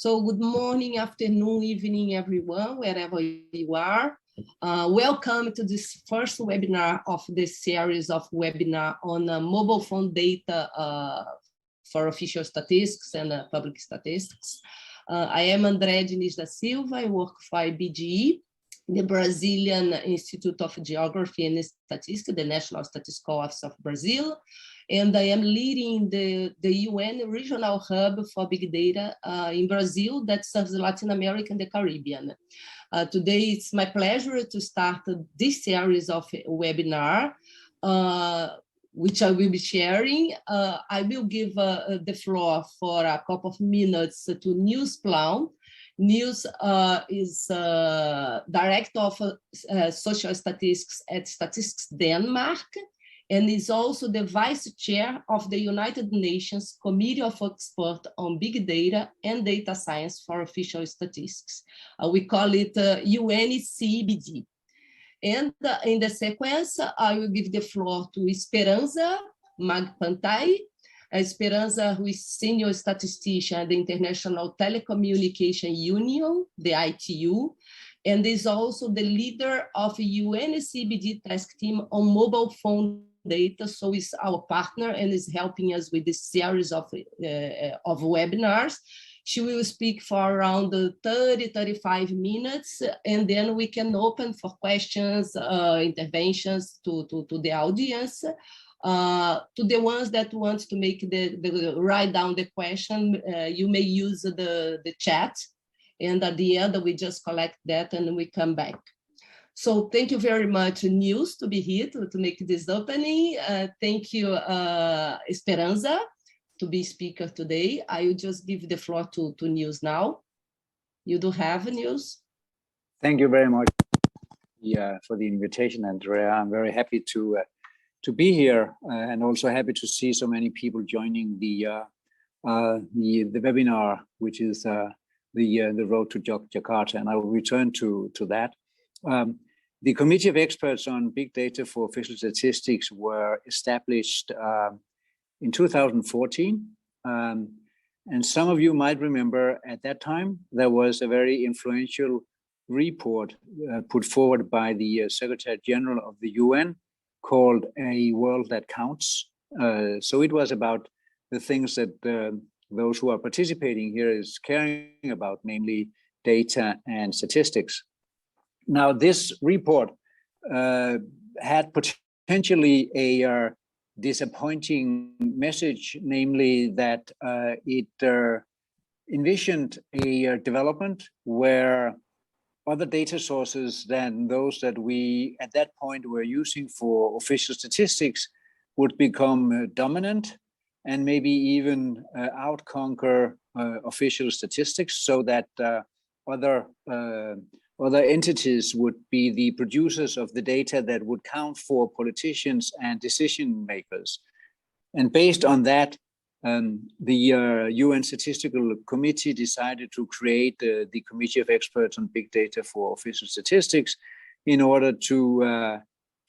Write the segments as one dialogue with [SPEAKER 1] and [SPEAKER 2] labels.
[SPEAKER 1] So good morning, afternoon, evening, everyone, wherever you are. Welcome to this first webinar of the series of webinar on mobile phone data for official statistics and public statistics. I am André Diniz da Silva. I work for IBGE, the Brazilian Institute of Geography and Statistics, the National Statistical Office of Brazil. And I am leading the UN Regional Hub for Big Data in Brazil that serves Latin America and the Caribbean. Today, it's my pleasure to start this series of webinar, which I will be sharing. I will give the floor for a couple of minutes to Niels Plaun. Niels is Director of Social Statistics at Statistics Denmark, and is also the Vice Chair of the United Nations Committee of Experts on Big Data and Data Science for Official Statistics. We call it UNCBD. And in the sequence, I will give the floor to Esperanza Magpantai. Esperanza, who is Senior Statistician at the International Telecommunication Union, the ITU, and is also the leader of UNCBD task team on mobile phone data, so is our partner and is helping us with this series of webinars. She will speak for around 30-35 minutes, and then we can open for questions, interventions to the audience. To the ones that want to make write down the question, you may use the chat, and at the end we just collect that and we come back. So thank you very much, Niels, to be here to make this opening. Thank you, Esperanza, to be speaker today. I will just give the floor to Niels now. You do have Niels.
[SPEAKER 2] Thank you very much for the invitation, Andrea. I'm very happy to be here and also happy to see so many people joining the webinar, which is the road to Jakarta, and I will return to that. The Committee of Experts on Big Data for Official Statistics were established in 2014. And some of you might remember at that time, there was a very influential report put forward by the Secretary General of the UN called A World That Counts. So it was about the things that those who are participating here is caring about, namely data and statistics. Now, this report had potentially a disappointing message, namely that it envisioned a development where other data sources than those that we at that point were using for official statistics would become dominant and maybe even outconquer official statistics, so that other entities would be the producers of the data that would count for politicians and decision makers. And based on that, the UN Statistical Committee decided to create the Committee of Experts on Big Data for Official Statistics in order to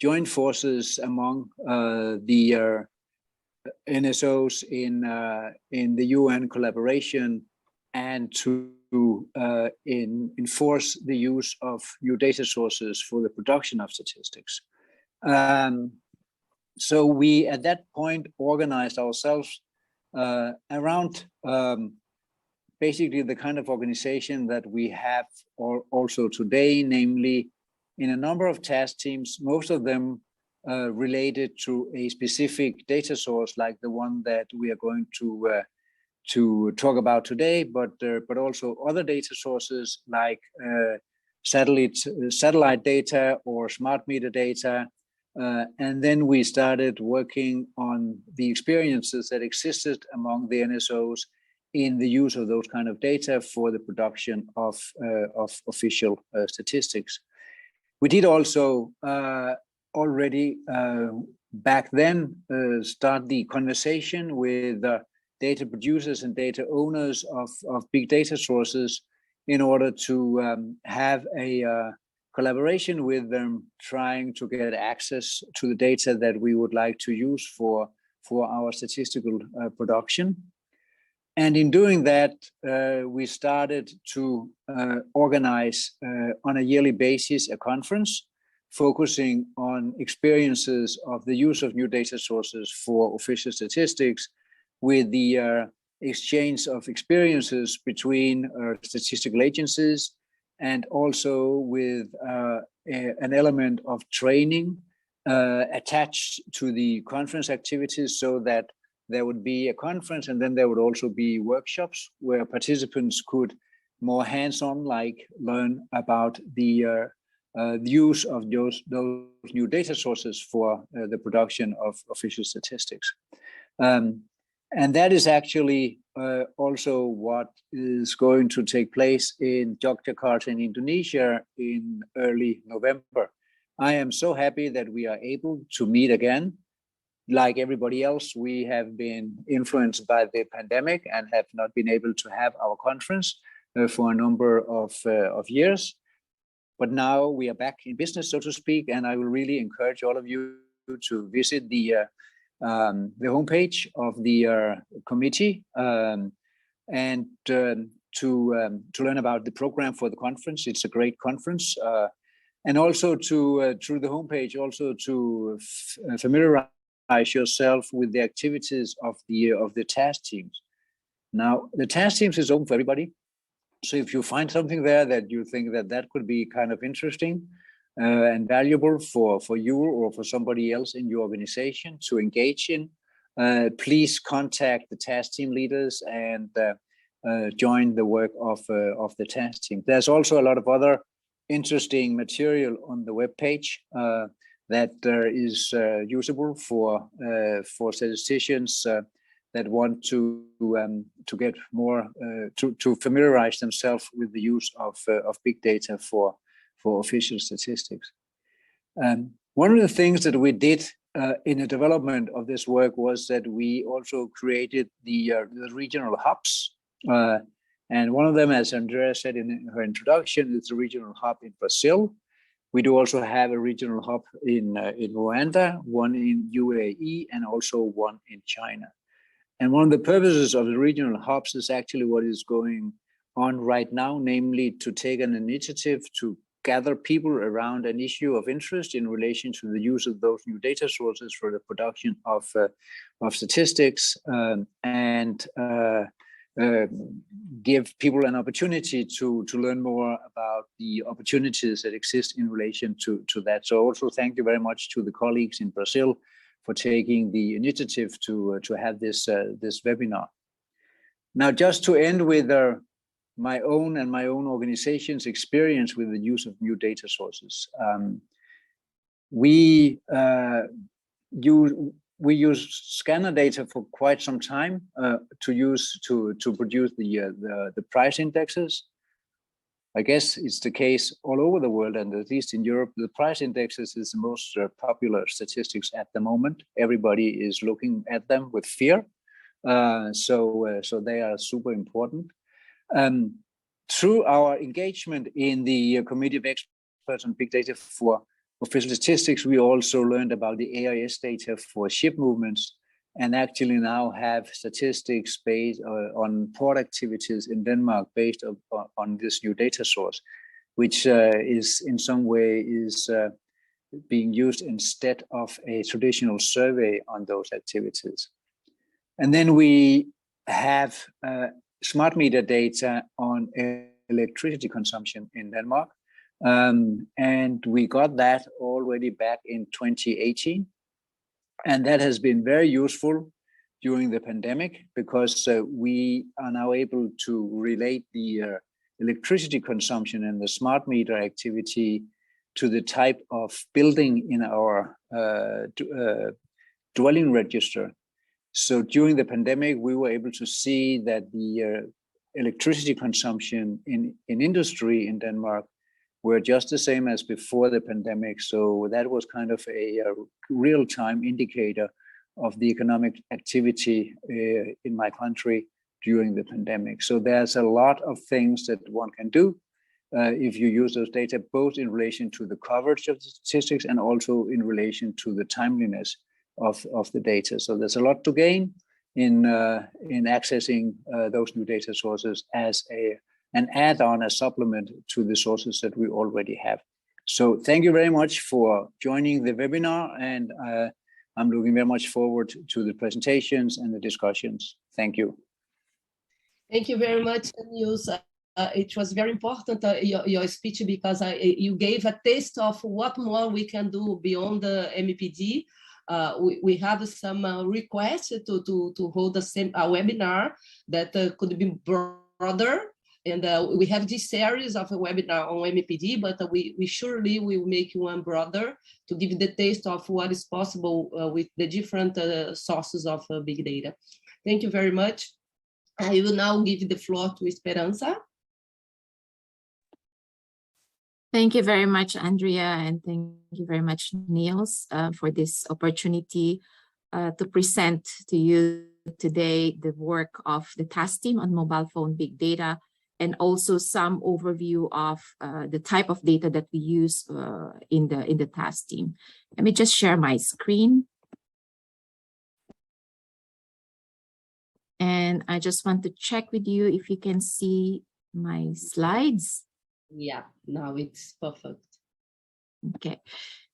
[SPEAKER 2] join forces among the NSOs in the UN collaboration and to enforce the use of new data sources for the production of statistics. So we, at that point, organized ourselves around basically the kind of organization that we have also today, namely in a number of task teams, most of them related to a specific data source like the one that we are going to talk about today, but also other data sources like satellite data or smart meter data. And then we started working on the experiences that existed among the NSOs in the use of those kind of data for the production of official statistics. We did also already back then start the conversation with data producers and data owners of big data sources in order to have a collaboration with them, trying to get access to the data that we would like to use for our statistical production. And in doing that, we started to organize on a yearly basis a conference focusing on experiences of the use of new data sources for official statistics, with the exchange of experiences between statistical agencies, and also with an element of training attached to the conference activities, so that there would be a conference and then there would also be workshops where participants could more hands-on learn about the use of those new data sources for the production of official statistics. And that is actually also what is going to take place in Yogyakarta in Indonesia in early November. I am so happy that we are able to meet again. Like everybody else, we have been influenced by the pandemic and have not been able to have our conference for a number of years. But now we are back in business, so to speak, and I will really encourage all of you to visit the homepage of the committee and to learn about the program for the conference. It's a great conference, and also to through the homepage also to familiarize yourself with the activities of the task teams. Now, the task teams is open for everybody. So if you find something there that you think that could be kind of interesting and valuable for you or for somebody else in your organization to engage in, please contact the task team leaders and join the work of the task team. There's also a lot of other interesting material on the webpage that is usable for statisticians that want to get more to familiarize themselves with the use of big data for official statistics. One of the things that we did in the development of this work was that we also created the regional hubs, and one of them, as Andrea said in her introduction, is the regional hub in Brazil. We do also have a regional hub in Rwanda, one in UAE, and also one in China. And one of the purposes of the regional hubs is actually what is going on right now, namely to take an initiative to gather people around an issue of interest in relation to the use of those new data sources for the production of statistics, and give people an opportunity to learn more about the opportunities that exist in relation to that. So also thank you very much to the colleagues in Brazil for taking the initiative to have this webinar. Now, just to end with my own organization's experience with the use of new data sources, we use scanner data for quite some time to produce the price indexes. I guess it's the case all over the world, and at least in Europe, the price indexes is the most popular statistics at the moment. Everybody is looking at them with fear, so they are super important. Through our engagement in the Committee of Experts on Big Data for Official Statistics, we also learned about the AIS data for ship movements, and actually now have statistics based on port activities in Denmark based on this new data source, which is in some way being used instead of a traditional survey on those activities. And then we have smart meter data on electricity consumption in Denmark. And we got that already back in 2018. And that has been very useful during the pandemic, because we are now able to relate the electricity consumption and the smart meter activity to the type of building in our dwelling register. So during the pandemic, we were able to see that the electricity consumption in industry in Denmark were just the same as before the pandemic. So that was kind of a real-time indicator of the economic activity in my country during the pandemic. So there's a lot of things that one can do if you use those data, both in relation to the coverage of the statistics and also in relation to the timeliness of the data. So there's a lot to gain, in accessing those new data sources as an add-on, a supplement to the sources that we already have. So thank you very much for joining the webinar, and I'm looking very much forward to the presentations and the discussions. Thank you.
[SPEAKER 1] Thank you very much, Nils. It was very important, your speech, because you gave a taste of what more we can do beyond the MPD. We have some requests to hold a webinar that could be broader. And we have this series of a webinar on MPD, but we surely will make one broader to give the taste of what is possible with the different sources of big data. Thank you very much. I will now give the floor to Esperanza.
[SPEAKER 3] Thank you very much, Andrea, and thank you very much, Nils, for this opportunity to present to you today the work of the task team on mobile phone big data, and also some overview of the type of data that we use in the task team. Let me just share my screen. And I just want to check with you if you can see my slides.
[SPEAKER 1] Yeah, now it's perfect.
[SPEAKER 3] Okay,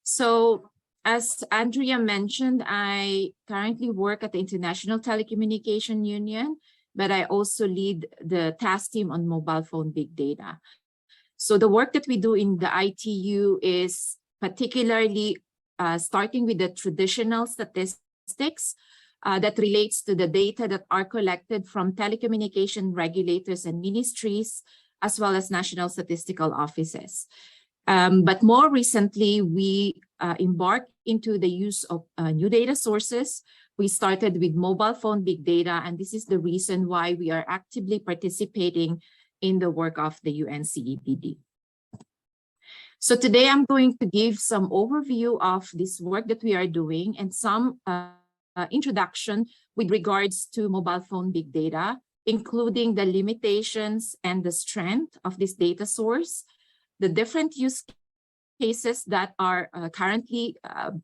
[SPEAKER 3] so as Andrea mentioned, I currently work at the International Telecommunication Union, but I also lead the task team on mobile phone big data. So the work that we do in the ITU is particularly starting with the traditional statistics that relates to the data that are collected from telecommunication regulators and ministries, as well as national statistical offices. But more recently, we embarked into the use of new data sources. We started with mobile phone big data, and this is the reason why we are actively participating in the work of the UNCEPD. So today I'm going to give some overview of this work that we are doing and some introduction with regards to mobile phone big data, including the limitations and the strength of this data source, the different use cases that are currently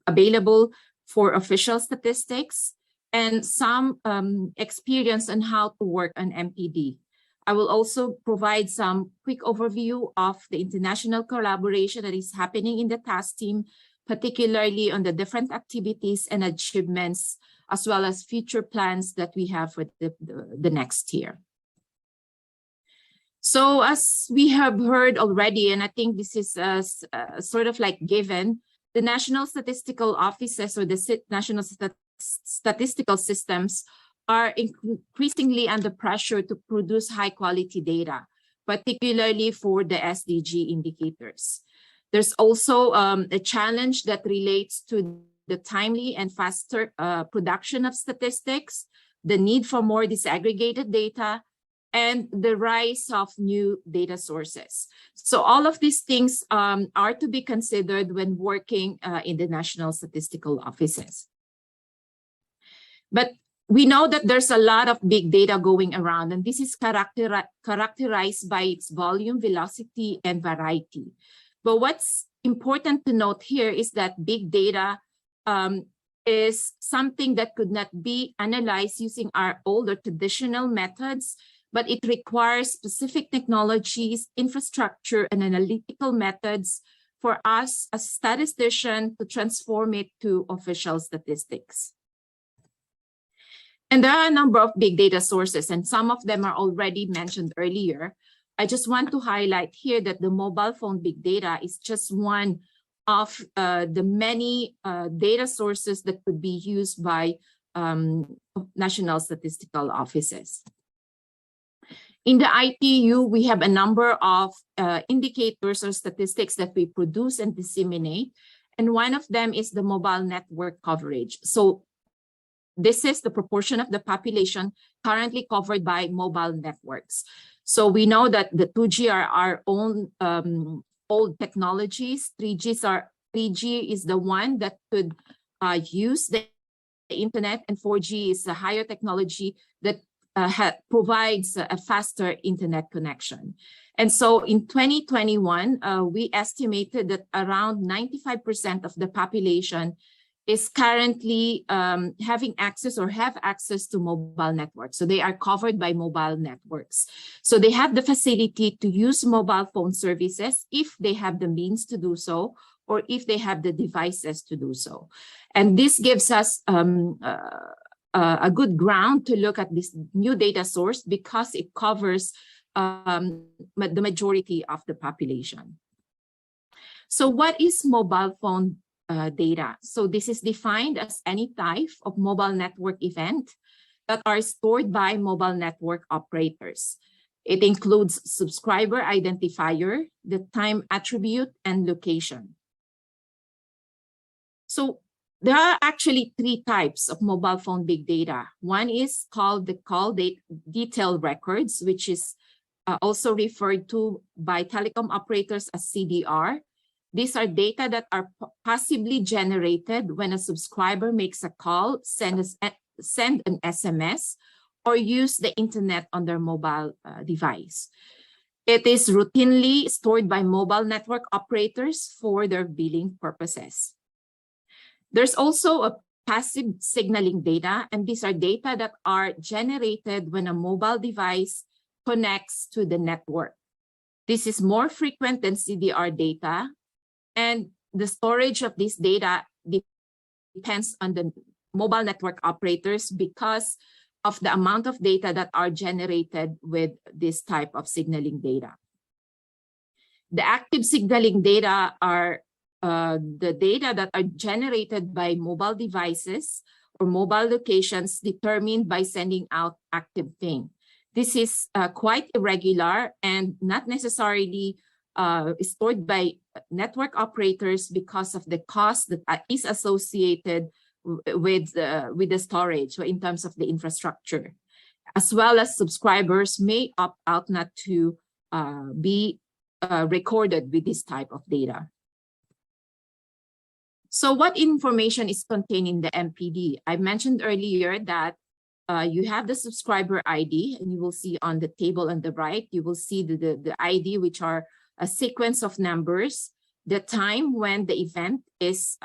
[SPEAKER 3] available for official statistics, and some experience on how to work on MPD. I will also provide some quick overview of the international collaboration that is happening in the task team, particularly on the different activities and achievements, as well as future plans that we have for the next year. So as we have heard already, and I think this is sort of like given, the national statistical offices or the national statistical systems are increasingly under pressure to produce high quality data, particularly for the SDG indicators. There's also a challenge that relates to the timely and faster production of statistics, the need for more disaggregated data, and the rise of new data sources. So all of these things are to be considered when working in the national statistical offices. But we know that there's a lot of big data going around, and this is characterized by its volume, velocity, and variety. But what's important to note here is that big data is something that could not be analyzed using our older traditional methods, but it requires specific technologies, infrastructure, and analytical methods for us as statisticians to transform it to official statistics. And there are a number of big data sources, and some of them are already mentioned earlier. I just want to highlight here that the mobile phone big data is just one of the many data sources that could be used by national statistical offices. In the ITU, we have a number of indicators or statistics that we produce and disseminate, and one of them is the mobile network coverage. So this is the proportion of the population currently covered by mobile networks. So we know that the 2G are our own old technologies. 3G is the one that could use the internet, and 4G is the higher technology that provides a faster internet connection. And so in 2021, we estimated that around 95% of the population is currently having access or have access to mobile networks. So they are covered by mobile networks. So they have the facility to use mobile phone services if they have the means to do so, or if they have the devices to do so. And this gives us a good ground to look at this new data source because it covers the majority of the population. So what is mobile phone data? So this is defined as any type of mobile network event that are stored by mobile network operators. It includes subscriber identifier, the time attribute, and location. So there are actually three types of mobile phone big data. One is called the call detail records, which is also referred to by telecom operators as CDR. These are data that are possibly generated when a subscriber makes a call, send an SMS, or use the internet on their mobile device. It is routinely stored by mobile network operators for their billing purposes. There's also a passive signaling data, and these are data that are generated when a mobile device connects to the network. This is more frequent than CDR data, and the storage of this data depends on the mobile network operators because of the amount of data that are generated with this type of signaling data. The active signaling data are the data that are generated by mobile devices or mobile locations determined by sending out active ping. This is quite irregular and not necessarily stored by network operators because of the cost that is associated with the storage, so in terms of the infrastructure, as well as subscribers may opt out not to be recorded with this type of data. So what information is contained in the MPD? I mentioned earlier that you have the subscriber ID, and you will see on the table on the right, you will see the ID, which are a sequence of numbers, the time when the event is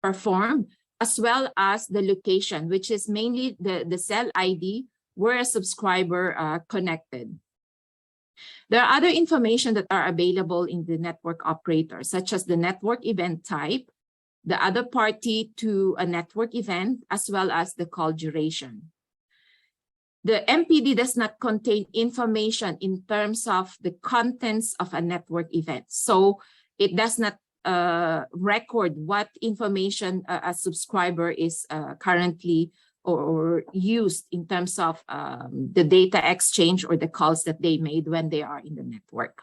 [SPEAKER 3] performed, as well as the location, which is mainly the cell ID where a subscriber connected. There are other information that are available in the network operator, such as the network event type, the other party to a network event, as well as the call duration. The MPD does not contain information in terms of the contents of a network event. So it does not record what information a subscriber is currently or used in terms of the data exchange or the calls that they made when they are in the network.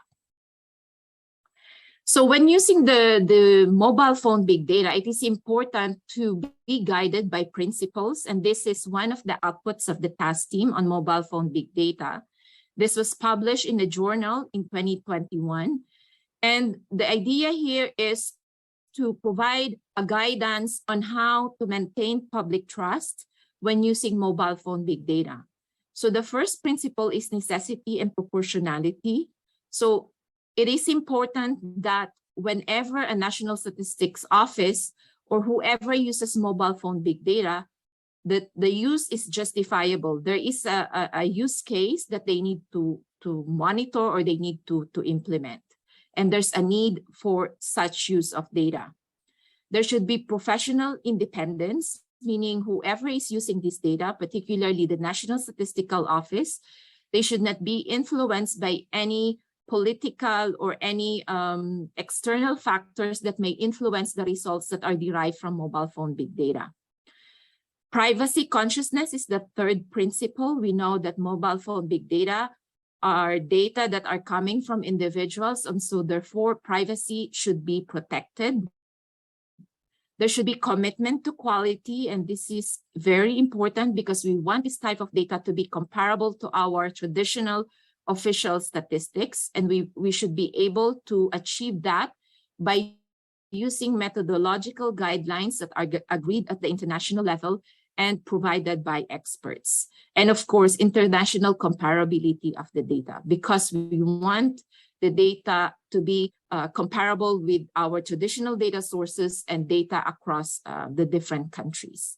[SPEAKER 3] So when using the mobile phone big data, it is important to be guided by principles. And this is one of the outputs of the task team on mobile phone big data. This was published in a journal in 2021. And the idea here is to provide a guidance on how to maintain public trust when using mobile phone big data. So the first principle is necessity and proportionality. So it is important that whenever a National Statistics Office or whoever uses mobile phone big data, that the use is justifiable. There is a use case that they need to monitor or they need to implement. And there's a need for such use of data. There should be professional independence, meaning whoever is using this data, particularly the National Statistical Office, they should not be influenced by any political or any external factors that may influence the results that are derived from mobile phone big data. Privacy consciousness is the third principle. We know that mobile phone big data are data that are coming from individuals, and so therefore privacy should be protected. There should be commitment to quality, and this is very important because we want this type of data to be comparable to our traditional official statistics, and we should be able to achieve that by using methodological guidelines that are agreed at the international level and provided by experts. And of course, international comparability of the data, because we want the data to be comparable with our traditional data sources and data across the different countries.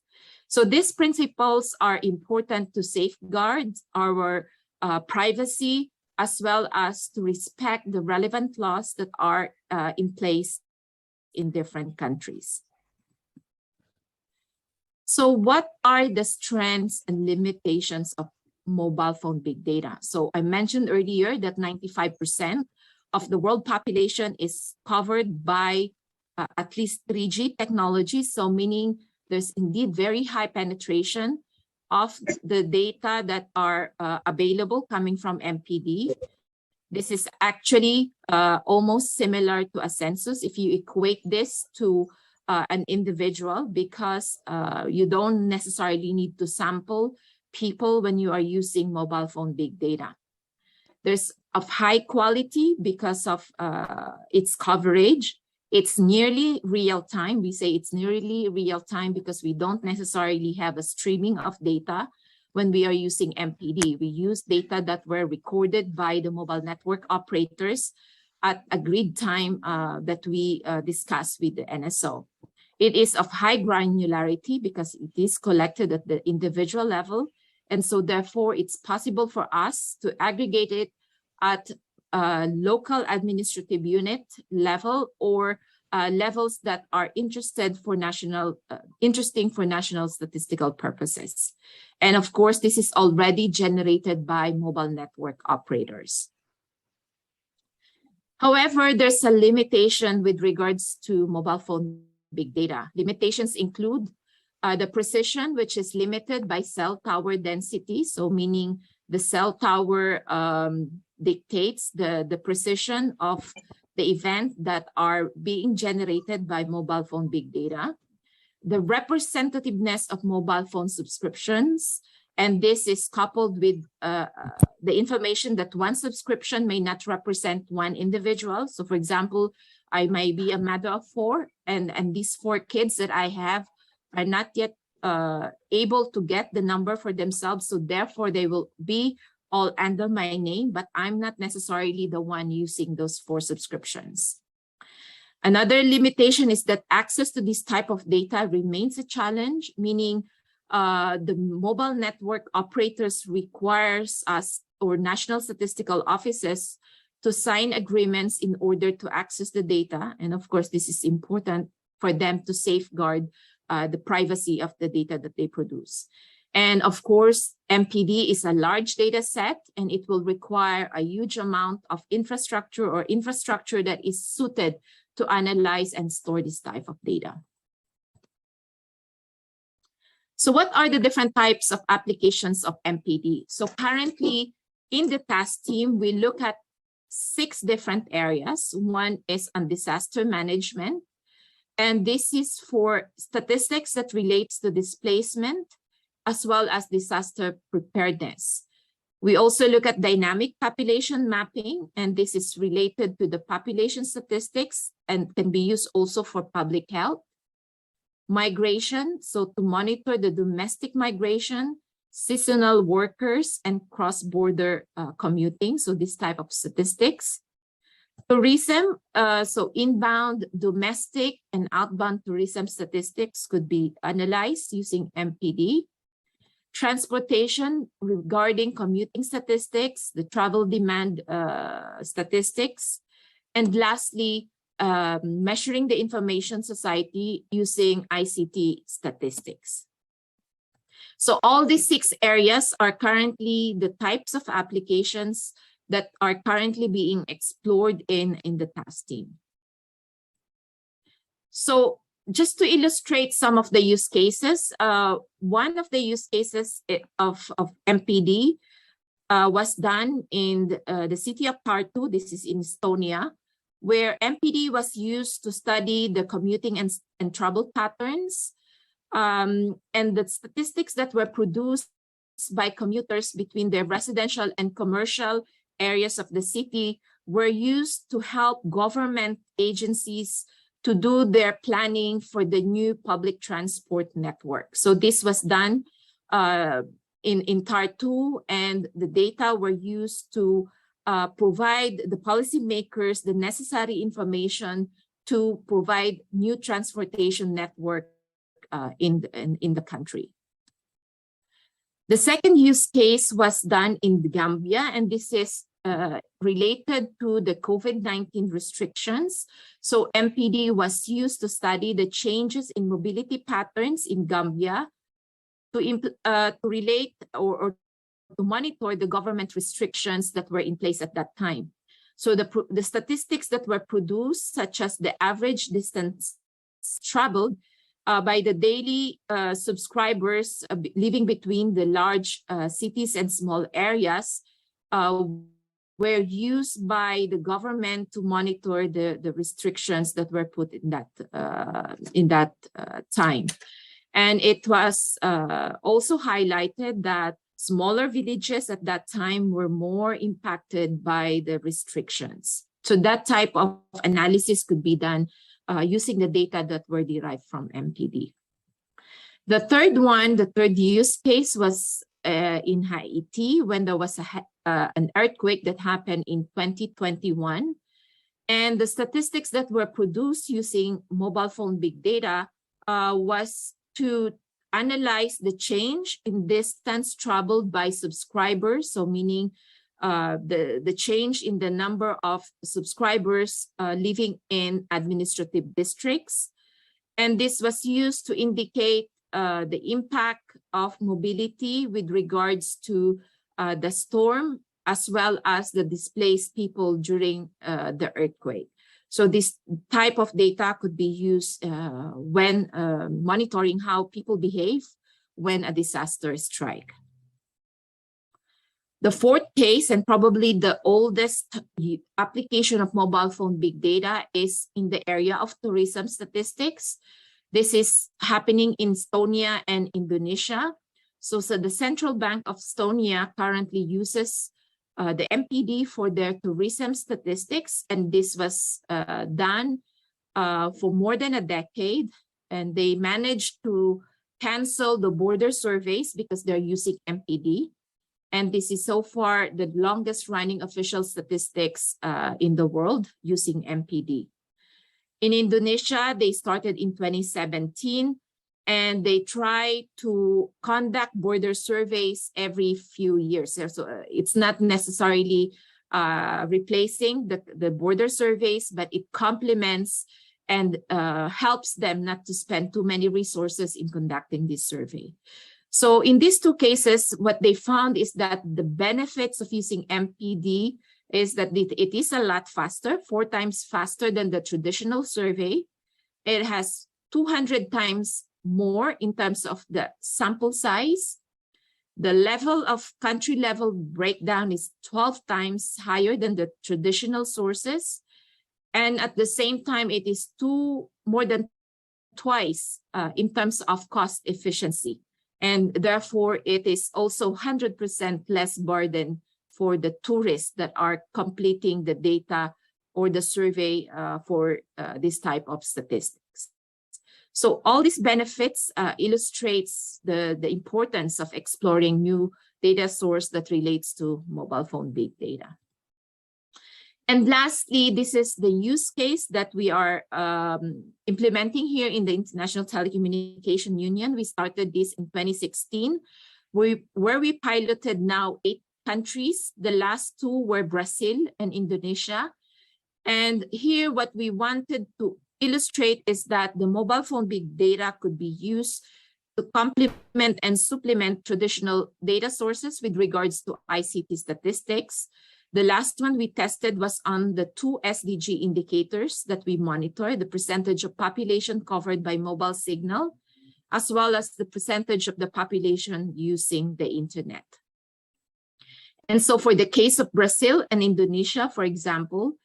[SPEAKER 3] So these principles are important to safeguard our privacy, as well as to respect the relevant laws that are in place in different countries. So what are the strengths and limitations of mobile phone big data? So I mentioned earlier that 95% of the world population is covered by at least 3G technology. So meaning there's indeed very high penetration of the data that are available coming from MPD. This is actually almost similar to a census if you equate this to an individual, because you don't necessarily need to sample people when you are using mobile phone big data. There's of high quality because of its coverage. It's nearly real time. We say it's nearly real time because we don't necessarily have a streaming of data when we are using MPD. We use data that were recorded by the mobile network operators at agreed time that we discuss with the NSO. It is of high granularity because it is collected at the individual level. And so therefore it's possible for us to aggregate it at local administrative unit level or levels that are interesting for national statistical purposes. And of course, this is already generated by mobile network operators. However, there's a limitation with regards to mobile phone big data. Limitations include the precision, which is limited by cell tower density. So meaning the cell tower dictates the precision of the event that are being generated by mobile phone big data. The representativeness of mobile phone subscriptions, and this is coupled with the information that one subscription may not represent one individual. So for example, I may be a mother of 4, and these 4 kids that I have are not yet able to get the number for themselves. So therefore they will be all under my name, but I'm not necessarily the one using those 4 subscriptions. Another limitation is that access to this type of data remains a challenge, meaning the mobile network operators requires us or national statistical offices to sign agreements in order to access the data. And of course, this is important for them to safeguard the privacy of the data that they produce. And of course, MPD is a large data set, and it will require a huge amount of infrastructure or infrastructure that is suited to analyze and store this type of data. So what are the different types of applications of MPD? So currently in the task team, we look at 6 different areas. One is on disaster management, and this is for statistics that relates to displacement, as well as disaster preparedness. We also look at dynamic population mapping, and this is related to the population statistics and can be used also for public health. Migration, so to monitor the domestic migration, seasonal workers, and cross-border commuting, so this type of statistics. Tourism, so inbound, domestic, and outbound tourism statistics could be analyzed using MPD. Transportation, regarding commuting statistics, the travel demand statistics. And lastly, measuring the information society using ICT statistics. So all these 6 areas are currently the types of applications that are currently being explored in the task team. So just to illustrate some of the use cases, one of the use cases of MPD was done in the city of Tartu. This is in Estonia, where MPD was used to study the commuting and travel patterns, and the statistics that were produced by commuters between their residential and commercial areas of the city were used to help government agencies to do their planning for the new public transport network. So this was done in Tartu, and the data were used to provide the policymakers the necessary information to provide new transportation network in the country. The second use case was done in Gambia, and this is related to the COVID-19 restrictions. So MPD was used to study the changes in mobility patterns in Gambia to relate or to monitor the government restrictions that were in place at that time. So the statistics that were produced, such as the average distance traveled by the daily subscribers living between the large cities and small areas, were used by the government to monitor the restrictions that were put in that time. And it was also highlighted that smaller villages at that time were more impacted by the restrictions. So that type of analysis could be done using the data that were derived from MPD. The third use case was in Haiti, when there was an earthquake that happened in 2021. And the statistics that were produced using mobile phone big data was to analyze the change in distance traveled by subscribers, so meaning the change in the number of subscribers living in administrative districts. And this was used to indicate the impact of mobility with regards to the storm, as well as the displaced people during the earthquake. So this type of data could be used when monitoring how people behave when a disaster strikes. The fourth case, and probably the oldest application of mobile phone big data, is in the area of tourism statistics. This is happening in Estonia and Indonesia. So the Central Bank of Estonia currently uses the MPD for their tourism statistics, and this was done for more than a decade, and they managed to cancel the border surveys because they're using MPD. And this is so far the longest running official statistics in the world using MPD. In Indonesia, they started in 2017, and they try to conduct border surveys every few years. So it's not necessarily replacing the border surveys, but it complements and helps them not to spend too many resources in conducting this survey. So in these two cases, what they found is that the benefits of using MPD is that it is a lot faster, 4 times faster than the traditional survey. It has 200 times more in terms of the sample size. The level of country level breakdown is 12 times higher than the traditional sources. And at the same time, it is more than twice in terms of cost efficiency. And therefore, it is also 100% less burden for the tourists that are completing the data or the survey for this type of statistics. So all these benefits illustrates the importance of exploring new data source that relates to mobile phone big data. And lastly, this is the use case that we are implementing here in the International Telecommunication Union. We started this in 2016, where we piloted now 8 countries. The last 2 were Brazil and Indonesia. And here what we wanted to illustrate is that the mobile phone big data could be used to complement and supplement traditional data sources with regards to ICT statistics. The last one we tested was on the 2 SDG indicators that we monitor, the percentage of population covered by mobile signal, as well as the percentage of the population using the internet. And so for the case of Brazil and Indonesia, for example,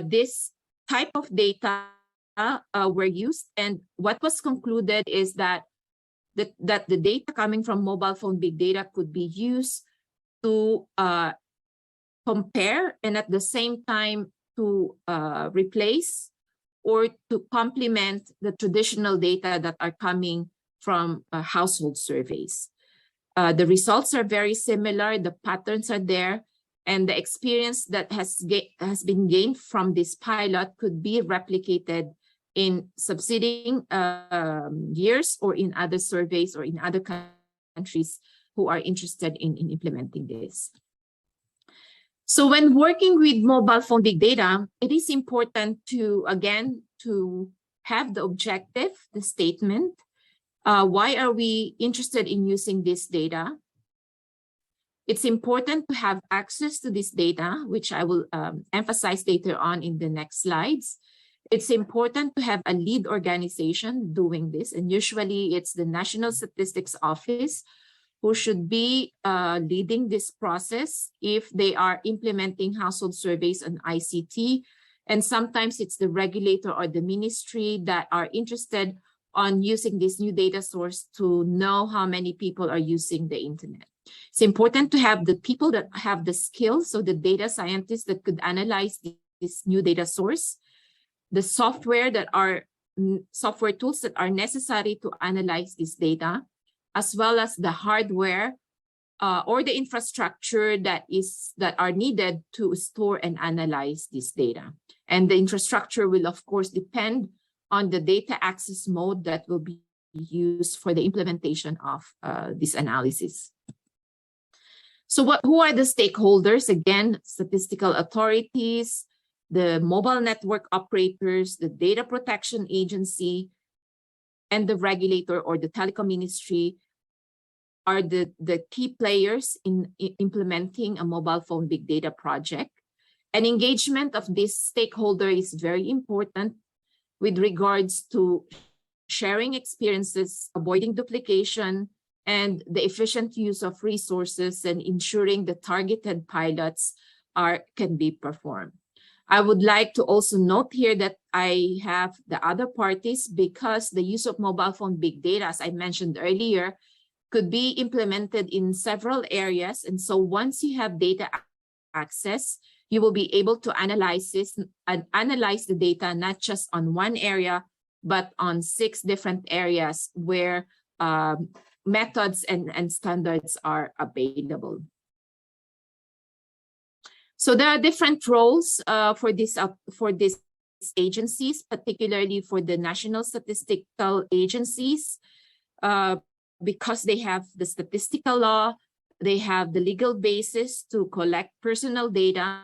[SPEAKER 3] this type of data were used, and what was concluded is that the data coming from mobile phone big data could be used to compare and at the same time to replace or to complement the traditional data that are coming from household surveys. The results are very similar, the patterns are there, And the experience that has been gained from this pilot could be replicated in succeeding years or in other surveys or in other countries who are interested in implementing this. So when working with mobile phone big data, it is important to, again, to have the objective, the statement. Why are we interested in using this data? It's important to have access to this data, which I will emphasize later on in the next slides. It's important to have a lead organization doing this, and usually it's the National Statistics Office who should be leading this process if they are implementing household surveys on ICT. And sometimes it's the regulator or the ministry that are interested on using this new data source to know how many people are using the internet. It's important to have the people that have the skills, so the data scientists that could analyze this new data source, the software tools that are necessary to analyze this data, as well as the hardware or the infrastructure that are needed to store and analyze this data. And the infrastructure will, of course, depend on the data access mode that will be used for the implementation of this analysis. So who are the stakeholders? Again, statistical authorities, the mobile network operators, the data protection agency, and the regulator or the telecom ministry are the key players in implementing a mobile phone big data project. And engagement of this stakeholder is very important with regards to sharing experiences, avoiding duplication, and the efficient use of resources, and ensuring the targeted pilots can be performed. I would like to also note here that I have the other parties, because the use of mobile phone big data, as I mentioned earlier, could be implemented in several areas. And so once you have data access, you will be able to analyze this and analyze the data, not just on one area, but on 6 different areas where methods and standards are available. So there are different roles for these agencies, particularly for the national statistical agencies, because they have the statistical law, they have the legal basis to collect personal data,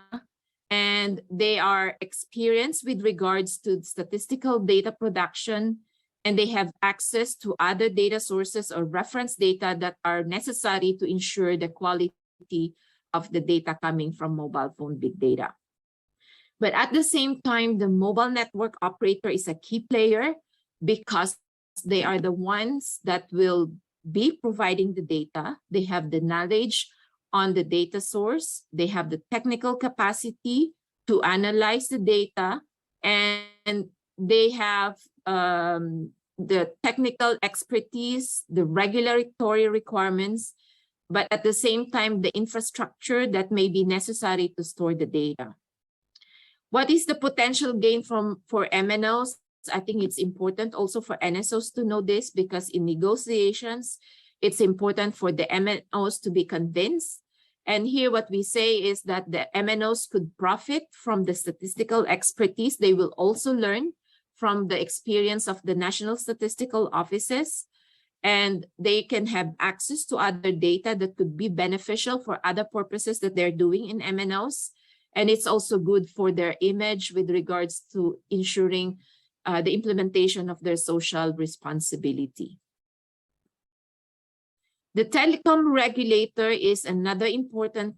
[SPEAKER 3] and they are experienced with regards to statistical data production, and they have access to other data sources or reference data that are necessary to ensure the quality of the data coming from mobile phone big data. But at the same time, the mobile network operator is a key player, because they are the ones that will be providing the data. They have the knowledge on the data source. They have the technical capacity to analyze the data, and they have the technical expertise, the regulatory requirements, but at the same time, the infrastructure that may be necessary to store the data. What is the potential gain for MNOs? I think it's important also for NSOs to know this, because in negotiations, it's important for the MNOs to be convinced. And here what we say is that the MNOs could profit from the statistical expertise. They will also learn from the experience of the national statistical offices, and they can have access to other data that could be beneficial for other purposes that they're doing in MNOs. And it's also good for their image with regards to ensuring the implementation of their social responsibility. The telecom regulator is another important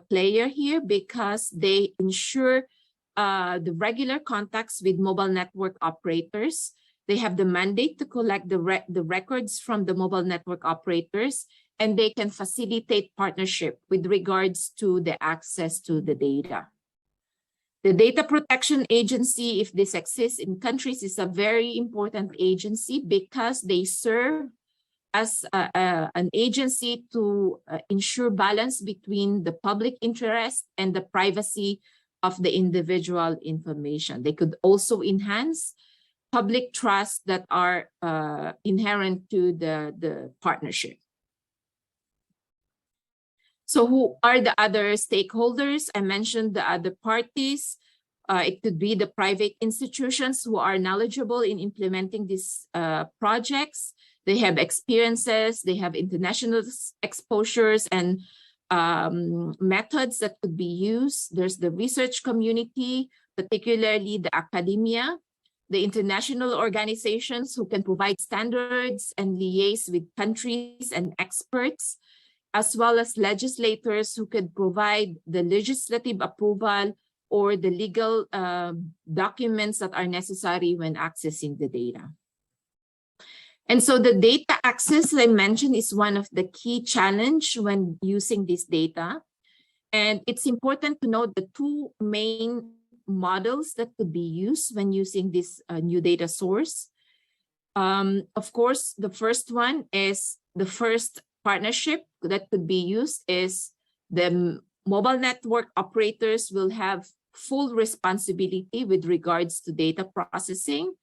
[SPEAKER 3] player here, because they ensure the regular contacts with mobile network operators. They have the mandate to collect the records from the mobile network operators, and they can facilitate partnership with regards to the access to the data. The Data Protection Agency, if this exists in countries, is a very important agency, because they serve as an agency to ensure balance between the public interest and the privacy of the individual information. They could also enhance public trust that are inherent to the partnership. So who are the other stakeholders? I mentioned the other parties. It could be the private institutions who are knowledgeable in implementing these projects. They have experiences, they have international exposures and methods that could be used. There's the research community, particularly the academia, the international organizations who can provide standards and liaise with countries and experts, as well as legislators who could provide the legislative approval or the legal documents that are necessary when accessing the data. And so the data access, I mentioned, is one of the key challenge when using this data. And it's important to note the two main models that could be used when using this new data source. Of course, the first one is the first partnership that could be used is the mobile network operators will have full responsibility with regards to data processing.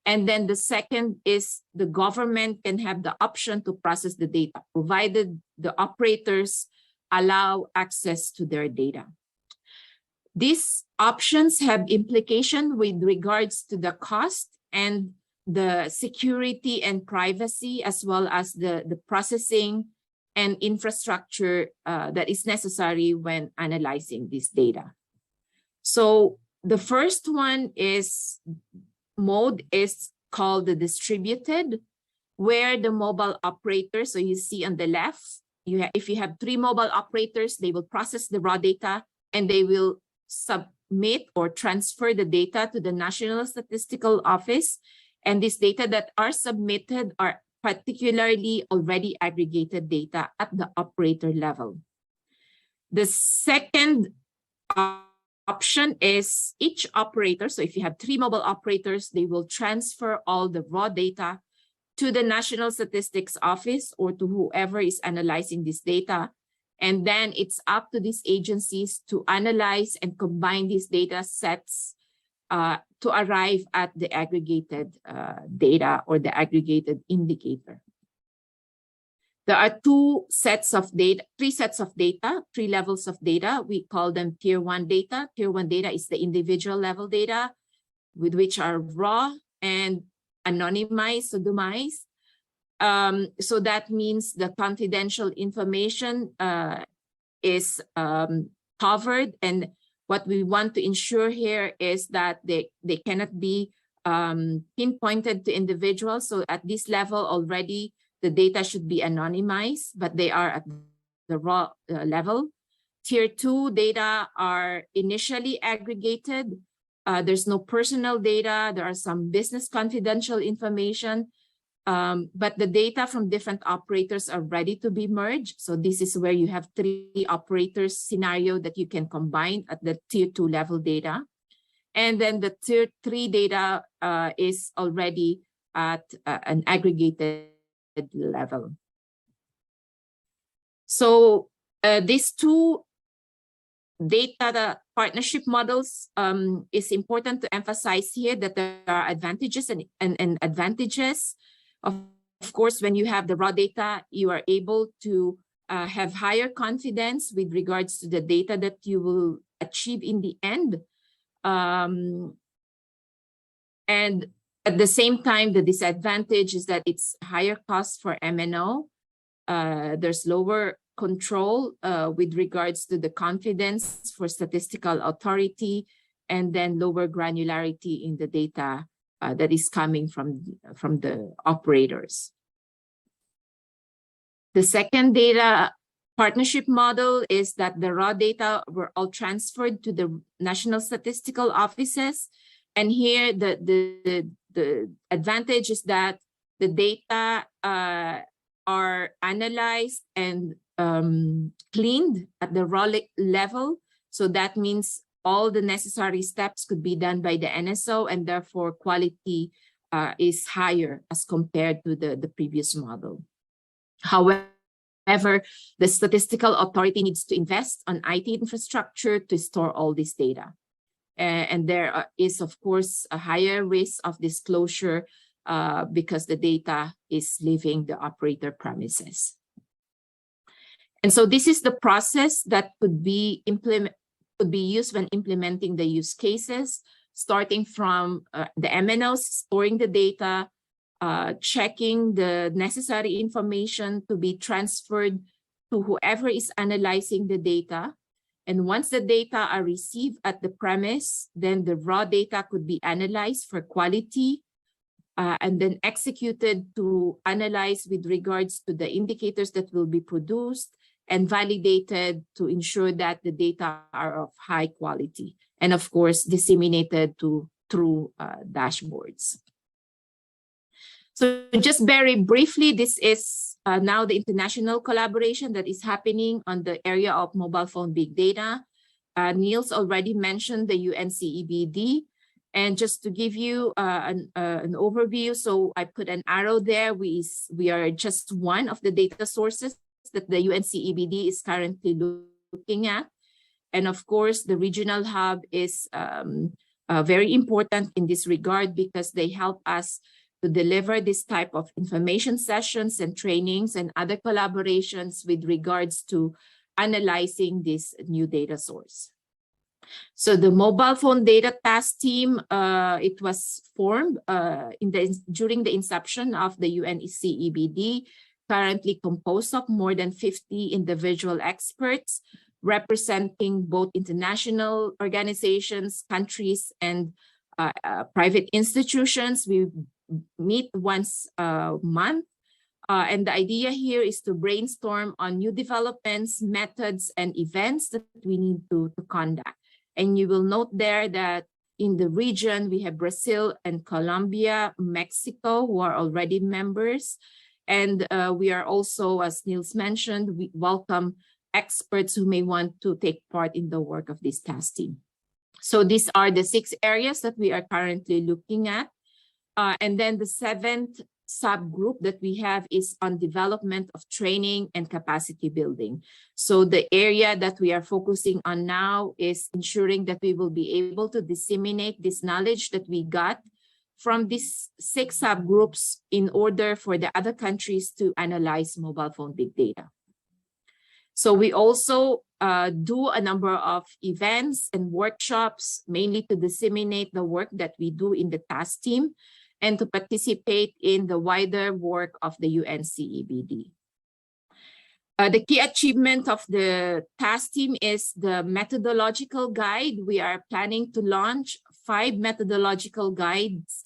[SPEAKER 3] And then the second is the government can have the option to process the data, provided the operators allow access to their data. These options have implication with regards to the cost and the security and privacy, as well as the processing and infrastructure that is necessary when analyzing this data. So the first one is mode is called the distributed, where the mobile operator, so you see on the left, if you have 3 mobile operators, they will process the raw data and they will submit or transfer the data to the National Statistical Office. And these data that are submitted are particularly already aggregated data at the operator level. The second option is each operator. So if you have 3 mobile operators, they will transfer all the raw data to the National Statistics Office or to whoever is analyzing this data. And then it's up to these agencies to analyze and combine these data sets to arrive at the aggregated data or the aggregated indicator. There are 3 sets of data, 3 levels of data. We call them tier 1 data. Tier 1 data is the individual level data, with which are raw and anonymized, sodomized. So that means the confidential information is covered. And what we want to ensure here is that they cannot be pinpointed to individuals. So at this level already, the data should be anonymized, but they are at the raw level. Tier 2 data are initially aggregated. There's no personal data. There are some business confidential information, but the data from different operators are ready to be merged. So this is where you have 3 operators scenario that you can combine at the tier 2 level data. And then the tier 3 data is already at an aggregated level. So these 2 data partnership models is important to emphasize here that there are advantages and advantages. Of course, when you have the raw data, you are able to have higher confidence with regards to the data that you will achieve in the end. And at the same time, the disadvantage is that it's higher cost for MNO. There's lower control with regards to the confidence for statistical authority, and then lower granularity in the data that is coming from the operators. The second data partnership model is that the raw data were all transferred to the National Statistical Offices. And here the advantage is that the data are analyzed and cleaned at the raw level. So that means all the necessary steps could be done by the NSO, and therefore quality is higher as compared to the previous model. However, the statistical authority needs to invest on IT infrastructure to store all this data. And there is, of course, a higher risk of disclosure because the data is leaving the operator premises. And so this is the process that could be used when implementing the use cases, starting from the MNOs, storing the data, checking the necessary information to be transferred to whoever is analyzing the data. And once the data are received at the premise, then the raw data could be analyzed for quality, and then executed to analyze with regards to the indicators that will be produced, and validated to ensure that the data are of high quality, and of course disseminated through dashboards. So just very briefly, this is now the international collaboration that is happening on the area of mobile phone big data. Niels already mentioned the UNCEBD. And just to give you an overview, so I put an arrow there. We are just one of the data sources that the UNCEBD is currently looking at. And of course, the regional hub is very important in this regard because they help us to deliver this type of information sessions and trainings and other collaborations with regards to analyzing this new data source. So the mobile phone data task team, it was formed during the inception of the UNCEBD, currently composed of more than 50 individual experts representing both international organizations, countries, and private institutions. We meet once a month. And the idea here is to brainstorm on new developments, methods, and events that we need to conduct. And you will note there that in the region, we have Brazil and Colombia, Mexico, who are already members. And we are also, as Niels mentioned, we welcome experts who may want to take part in the work of this task team. So these are the 6 areas that we are currently looking at. And then the 7th subgroup that we have is on development of training and capacity building. So the area that we are focusing on now is ensuring that we will be able to disseminate this knowledge that we got from these 6 subgroups in order for the other countries to analyze mobile phone big data. So we also do a number of events and workshops, mainly to disseminate the work that we do in the task team and to participate in the wider work of the UNCEBD. The key achievement of the task team is the methodological guide. We are planning to launch 5 methodological guides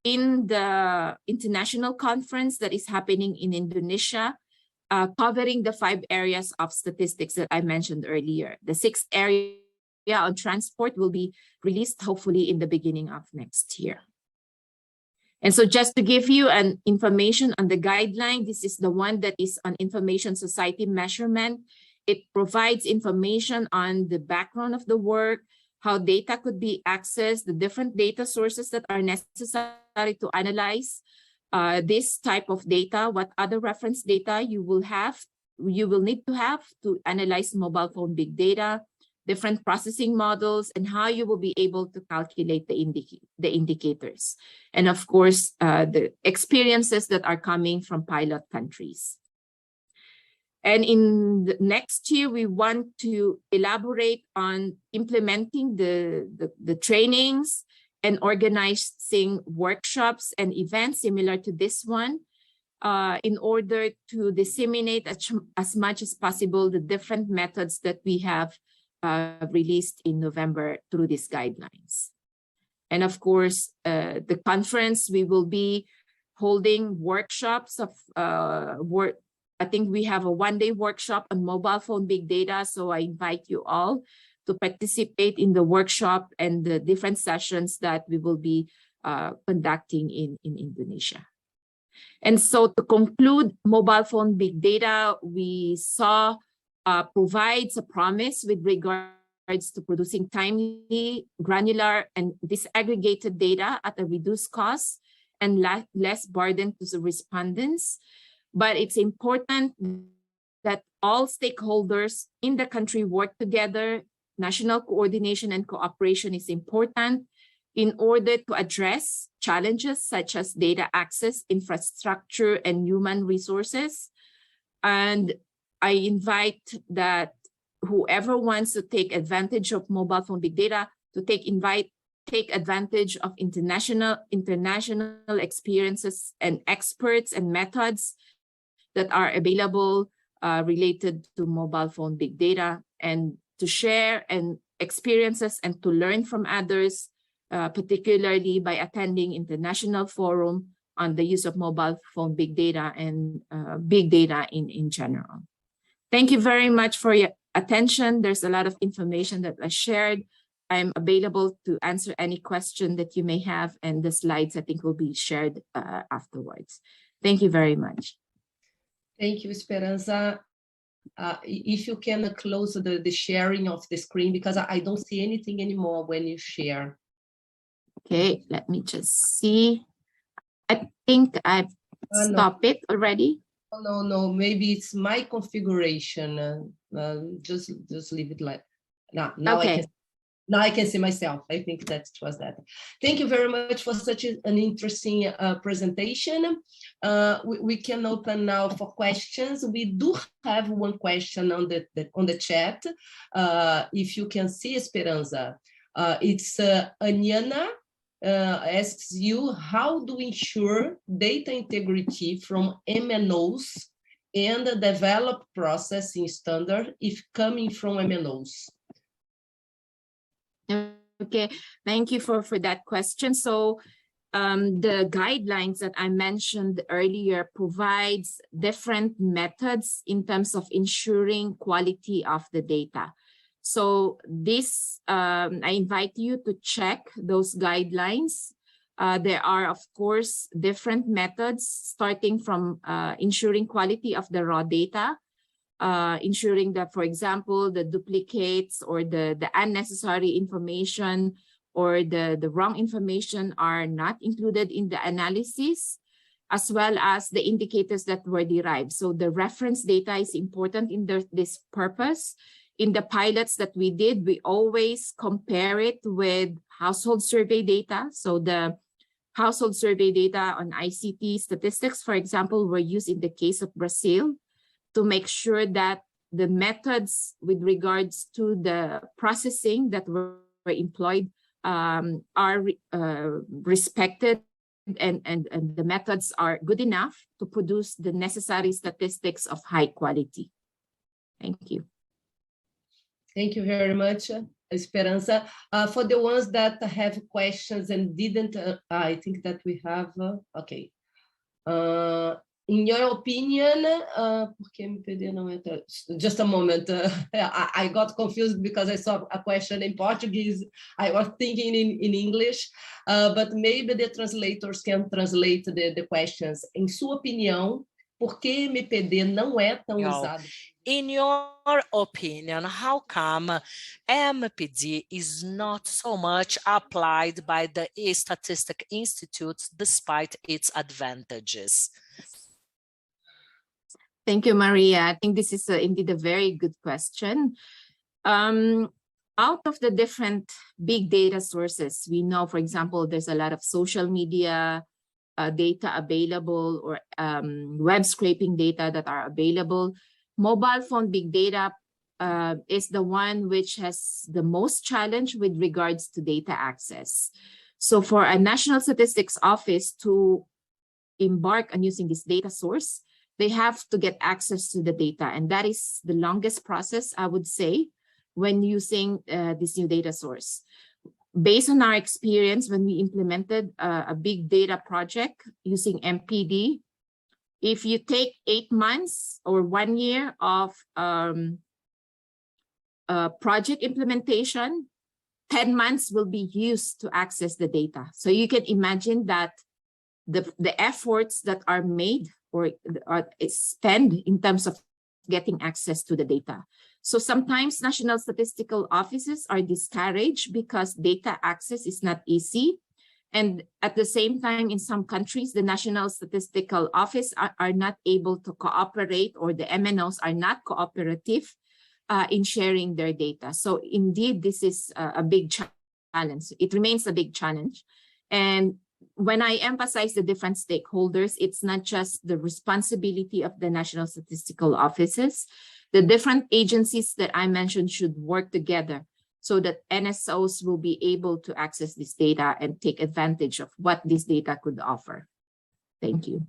[SPEAKER 3] in the international conference that is happening in Indonesia, covering the 5 areas of statistics that I mentioned earlier. The 6th area on transport will be released hopefully in the beginning of next year. And so just to give you an information on the guideline, this is the one that is on information society measurement. It provides information on the background of the work, how data could be accessed, the different data sources that are necessary to analyze this type of data, what other reference data you will need to have to analyze mobile phone big data, different processing models, and how you will be able to calculate the indicators. And of course, the experiences that are coming from pilot countries. And in the next year, we want to elaborate on implementing the trainings and organizing workshops and events similar to this one in order to disseminate as much as possible the different methods that we have released in November through these guidelines. And of course, the conference, we will be holding workshops of I think we have a 1-day workshop on mobile phone big data. So I invite you all to participate in the workshop and the different sessions that we will be conducting in Indonesia. And so to conclude, mobile phone big data, we saw provides a promise with regards to producing timely, granular, and disaggregated data at a reduced cost and less burden to the respondents. But it's important that all stakeholders in the country work together. National coordination and cooperation is important in order to address challenges such as data access, infrastructure, and human resources. And I invite that whoever wants to take advantage of mobile phone big data to take advantage of international experiences and experts and methods that are available related to mobile phone big data, and to share and experiences and to learn from others, particularly by attending international forum on the use of mobile phone big data and big data in general. Thank you very much for your attention. There's a lot of information that I shared. I'm available to answer any question that you may have, and the slides I think will be shared afterwards. Thank you very much.
[SPEAKER 1] Thank you, Esperanza. If you can close the sharing of the screen, because I don't see anything anymore when you share.
[SPEAKER 3] Okay, let me just see. I think I've stopped it already.
[SPEAKER 1] Oh, no, maybe it's my configuration. Just leave it like now. Okay. Now I can see myself. I think that was that. Thank you very much for such an interesting presentation. We can open now for questions. We do have one question on the chat. If you can see, Esperanza, it's Aniana asks you, how do we ensure data integrity from MNOs and the developed processing standard if coming from MNOs?
[SPEAKER 3] Okay, thank you for that question. So the guidelines that I mentioned earlier provides different methods in terms of ensuring quality of the data. So this, I invite you to check those guidelines. There are, of course, different methods starting from ensuring quality of the raw data, ensuring that, for example, the duplicates or the unnecessary information or the wrong information are not included in the analysis, as well as the indicators that were derived. So the reference data is important in this purpose. In the pilots that we did, we always compare it with household survey data. So the household survey data on ICT statistics, for example, were used in the case of Brazil, to make sure that the methods with regards to the processing that were employed are respected, and the methods are good enough to produce the necessary statistics of high quality. Thank you.
[SPEAKER 1] Thank you very much, Esperanza. For the ones that have questions and didn't, I think that we have, okay. In your opinion, porque MPD não é, just a moment, I got confused because I saw a question in Portuguese. I was thinking in English, but maybe the translators can translate the questions. Em sua opinião, por que MPD não é tão usado?
[SPEAKER 4] In your opinion, how come MPD is not so much applied by the statistic institutes despite its advantages?
[SPEAKER 3] Thank you, Maria. I think this is indeed a very good question. Out of the different big data sources, we know, for example, there's a lot of social media data available, or web scraping data that are available. Mobile phone big data is the one which has the most challenge with regards to data access. So for a National Statistics Office to embark on using this data source, they have to get access to the data. And that is the longest process, I would say, when using this new data source. Based on our experience, when we implemented a big data project using MPD, if you take 8 months or 1 year of project implementation, 10 months will be used to access the data. So you can imagine that the efforts that are made or spent in terms of getting access to the data. So sometimes national statistical offices are discouraged because data access is not easy. And at the same time, in some countries, the National Statistical Office are not able to cooperate, or the MNOs are not cooperative in sharing their data. So indeed, this is a big challenge. It remains a big challenge. And when I emphasize the different stakeholders, it's not just the responsibility of the National Statistical Offices. The different agencies that I mentioned should work together so that NSOs will be able to access this data and take advantage of what this data could offer. Thank you.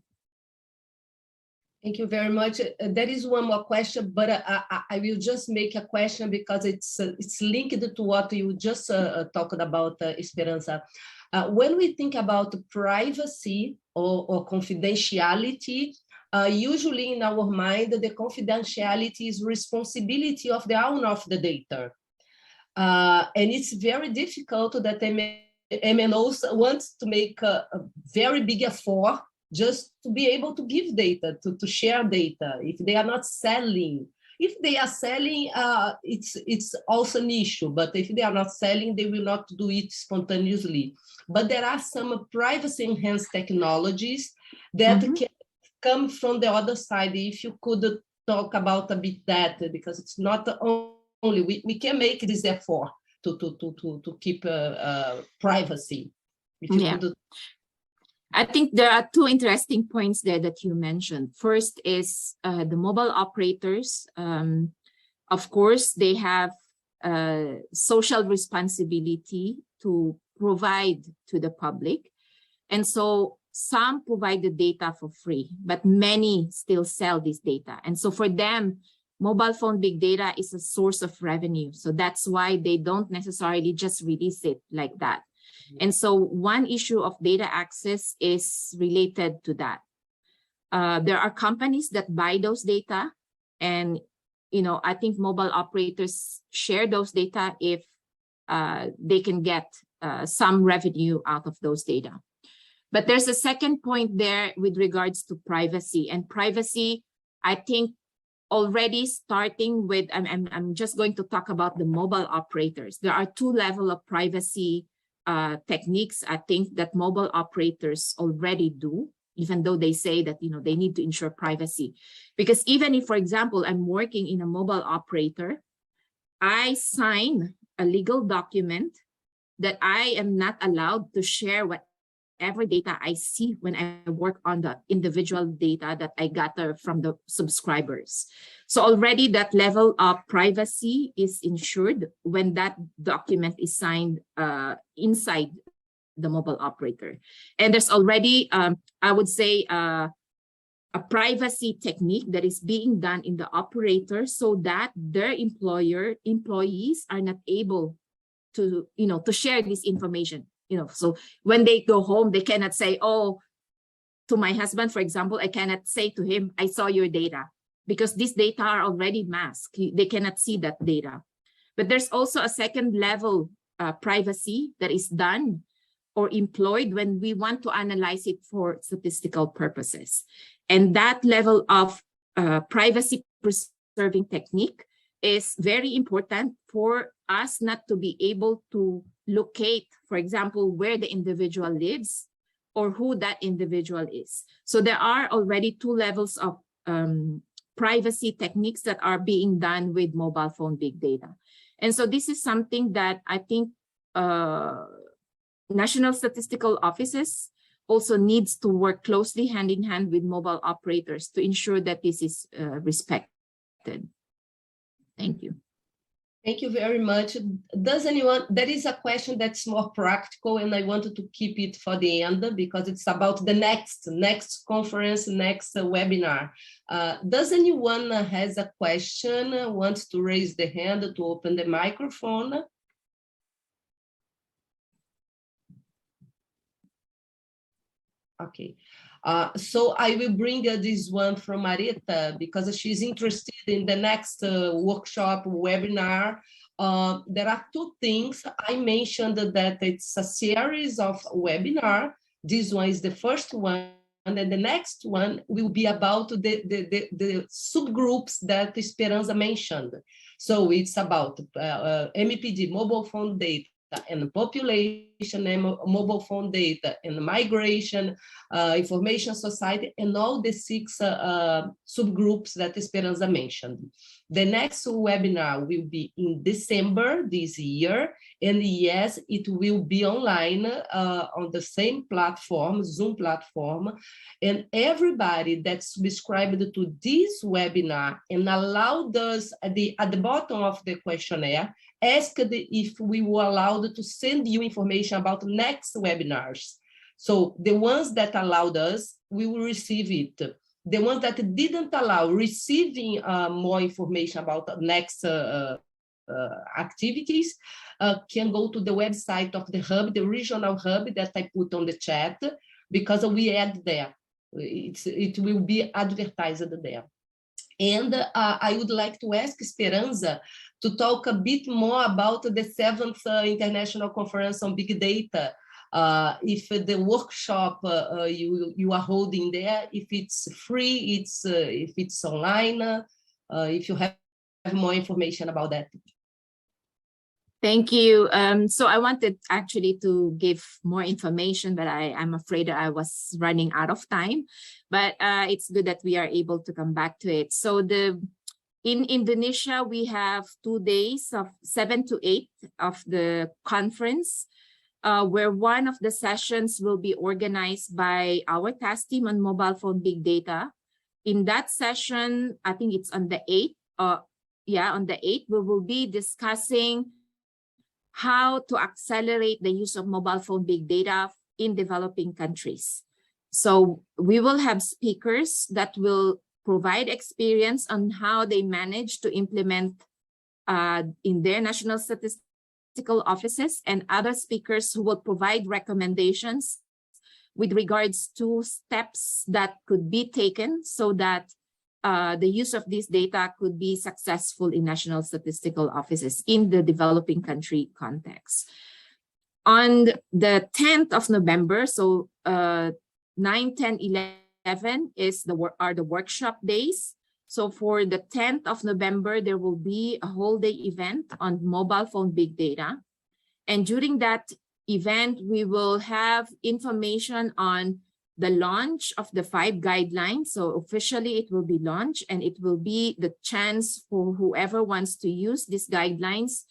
[SPEAKER 1] Thank you very much. There is one more question, but I will just make a question because it's linked to what you just talked about, Esperanza. When we think about privacy or confidentiality, usually in our mind, the confidentiality is responsibility of the owner of the data. And it's very difficult that MNOs want to make a very big effort just to be able to give data, to share data, if they are not selling. If they are selling, it's also an issue, but if they are not selling, they will not do it spontaneously. But there are some privacy-enhanced technologies that can come from the other side. If you could talk about a bit that, because it's not only, we can make this effort to keep privacy. If you could.
[SPEAKER 3] I think there are two interesting points there that you mentioned. First is the mobile operators. Of course, they have social responsibility to provide to the public. And so some provide the data for free, but many still sell this data. And so for them, mobile phone big data is a source of revenue. So that's why they don't necessarily just release it like that. And so one issue of data access is related to that. There are companies that buy those data, and I think mobile operators share those data if they can get some revenue out of those data. But there's a second point there with regards to privacy. And privacy, I think already starting with, I'm just going to talk about the mobile operators. There are two levels of privacy techniques, I think, that mobile operators already do, even though they say that they need to ensure privacy. Because even if, for example, I'm working in a mobile operator, I sign a legal document that I am not allowed to share whatever data I see when I work on the individual data that I gather from the subscribers. So already that level of privacy is ensured when that document is signed inside the mobile operator. And there's already, I would say, a privacy technique that is being done in the operator so that their employees are not able to, to share this information. So when they go home, they cannot say, oh, to my husband, for example, I cannot say to him, I saw your data, because these data are already masked. They cannot see that data. But there's also a second level privacy that is done or employed when we want to analyze it for statistical purposes. And that level of privacy preserving technique is very important for us not to be able to locate, for example, where the individual lives or who that individual is. So there are already two levels of privacy techniques that are being done with mobile phone big data. And so this is something that I think national statistical offices also needs to work closely hand in hand with mobile operators to ensure that this is respected. Thank you.
[SPEAKER 1] Thank you very much. Does anyone, there is a question that's more practical, and I wanted to keep it for the end because it's about the next conference, next webinar. Does anyone has a question, wants to raise the hand to open the microphone? Okay. So I will bring this one from Marita because she's interested in the next workshop webinar. There are two things. I mentioned that it's a series of webinar. This one is the first one, and then the next one will be about the subgroups that Esperanza mentioned. So it's about MPD, mobile phone data, and population and mobile phone data, and migration, information society, and all the 6 subgroups that Esperanza mentioned. The next webinar will be in December this year. And yes, it will be online on the same platform, Zoom platform. And everybody that's subscribed to this webinar and allowed us at the bottom of the questionnaire, asked if we were allowed to send you information about next webinars. So the ones that allowed us, we will receive it. The ones that didn't allow receiving more information about the next activities can go to the website of the hub, the regional hub that I put on the chat, because we add there. It will be advertised there. And I would like to ask Esperanza to talk a bit more about the 7th International Conference on Big Data. If the workshop you are holding there, if it's free, if it's online, if you have more information about that.
[SPEAKER 3] Thank you. So I wanted actually to give more information, but I'm afraid I was running out of time. But it's good that we are able to come back to it. So in Indonesia, we have 2 days of 7 to 8 of the conference, where one of the sessions will be organized by our task team on mobile phone big data. In that session, I think it's on the 8th. On the 8th, we will be discussing how to accelerate the use of mobile phone big data in developing countries. So we will have speakers that will provide experience on how they manage to implement in their national statistical offices, and other speakers who will provide recommendations with regards to steps that could be taken so that the use of this data could be successful in national statistical offices in the developing country context. On the 10th of November, so 9, 10, 11 are the workshop days. So for the 10th of November, there will be a whole day event on mobile phone big data. And during that event, we will have information on the launch of the 5 guidelines. So officially it will be launched, and it will be the chance for whoever wants to use these guidelines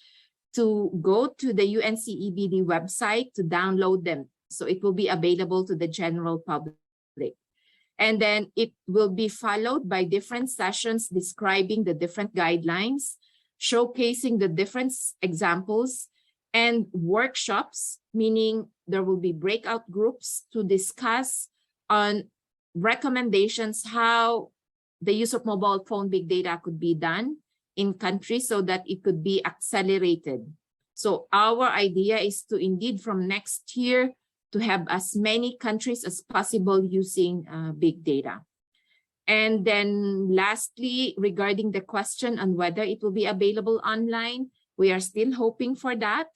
[SPEAKER 3] to go to the UNCEBD website to download them. So it will be available to the general public. And then it will be followed by different sessions describing the different guidelines, showcasing the different examples, and workshops, meaning there will be breakout groups to discuss on recommendations how the use of mobile phone big data could be done in countries so that it could be accelerated. So our idea is to indeed from next year to have as many countries as possible using big data. And then lastly, regarding the question on whether it will be available online, we are still hoping for that.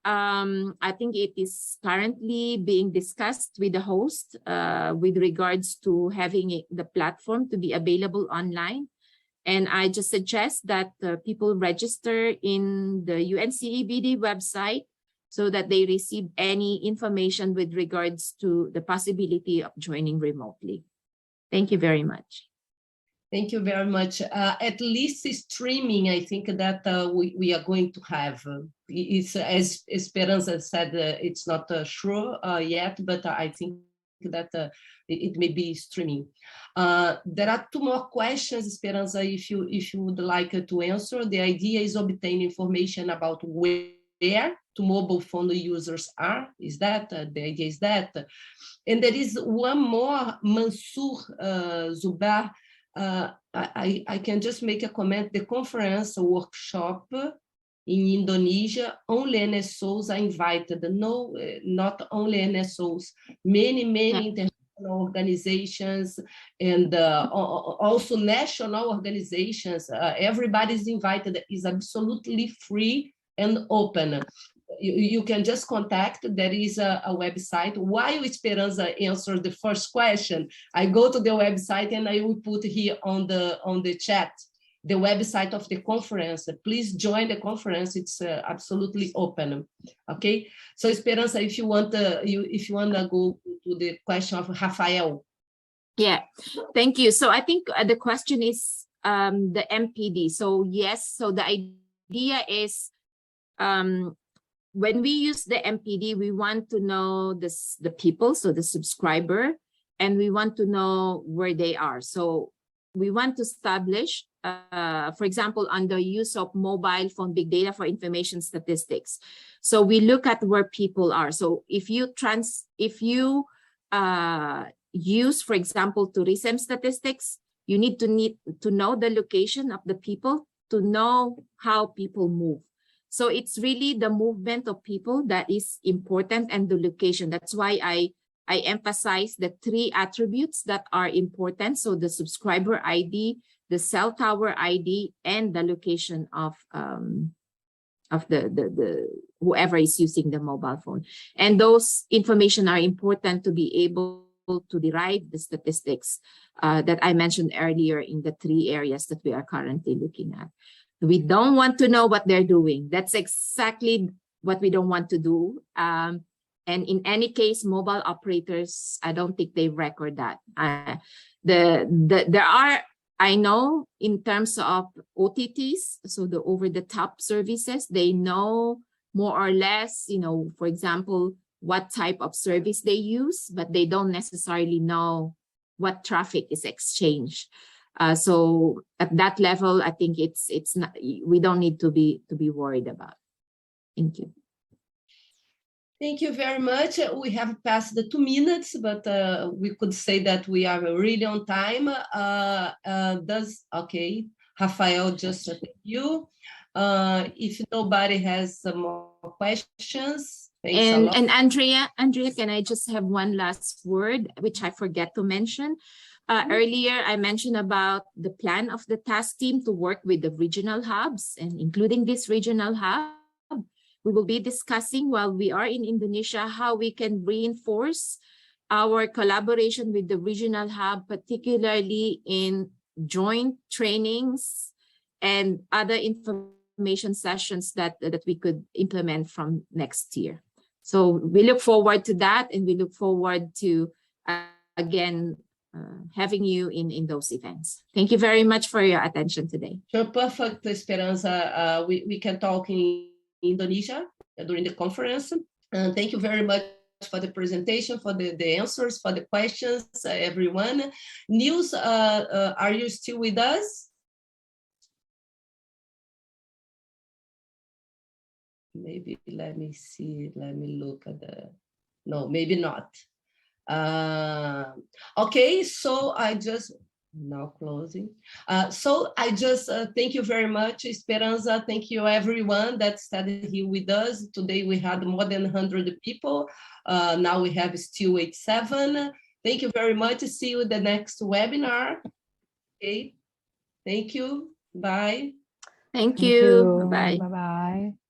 [SPEAKER 3] I think it is currently being discussed with the host with regards to having the platform to be available online. And I just suggest that people register in the UNCEBD website so that they receive any information with regards to the possibility of joining remotely. Thank you very much.
[SPEAKER 1] Thank you very much. At least streaming, I think that we are going to have. It's, as Esperanza said, it's not sure yet, but I think that it may be streaming. There are 2 more questions, Esperanza, if you would like to answer. The idea is obtain information about where to mobile phone users are. Is that the idea? Is that? And there is one more, Mansour Zubar. I can just make a comment. The conference workshop in Indonesia, only NSOs are invited. No, not only NSOs. Many international organizations and also national organizations. Everybody's invited. It's absolutely free and open. You can just contact. There is a website. While Esperanza answers the first question, I go to the website and I will put here on the chat the website of the conference. Please join the conference. It's absolutely open. Okay. So Esperanza, if you want to go to the question of Rafael.
[SPEAKER 3] Yeah, thank you. So I think the question is the MPD. So yes, so the idea is when we use the MPD, we want to know the people, so the subscriber, and we want to know where they are. So we want to establish, for example, on the use of mobile phone big data for information statistics. So we look at where people are. So if you use, for example, tourism statistics, you need to know the location of the people to know how people move. So it's really the movement of people that is important, and the location. That's why I emphasize the 3 attributes that are important. So the subscriber ID, the cell tower ID, and the location of the whoever is using the mobile phone. And those information are important to be able to derive the statistics that I mentioned earlier in the 3 areas that we are currently looking at. We don't want to know what they're doing. That's exactly what we don't want to do. And in any case, mobile operators, I don't think they record that. There are, I know, in terms of OTTs, so the over-the-top services, they know more or less, you know, for example, what type of service they use, but they don't necessarily know what traffic is exchanged. So at that level, I think it's not, we don't need to be worried about. Thank you.
[SPEAKER 1] Thank you very much. We have passed the 2 minutes, but we could say that we are really on time. Okay, Rafael, just thank you. If nobody has some more questions, thanks a lot.
[SPEAKER 3] And Andrea, can I just have one last word, which I forget to mention? Earlier, I mentioned about the plan of the task team to work with the regional hubs, and including this regional hub, we will be discussing while we are in Indonesia how we can reinforce our collaboration with the regional hub, particularly in joint trainings and other information sessions that we could implement from next year. So we look forward to that, and we look forward to, again, having you in those events. Thank you very much for your attention today.
[SPEAKER 1] Sure, perfect, Esperanza. We can talk in Indonesia during the conference. Thank you very much for the presentation, for the answers, for the questions, everyone. Nils, are you still with us? Maybe, let me see, let me look at the, no, maybe not. Okay, so I just, now closing. So I just thank you very much, Esperanza. Thank you everyone that studied here with us. Today we had more than 100 people. Now we have still 87. Thank you very much. See you in the next webinar. Okay, thank you. Bye.
[SPEAKER 3] Thank you. Bye-bye.
[SPEAKER 5] Bye-bye.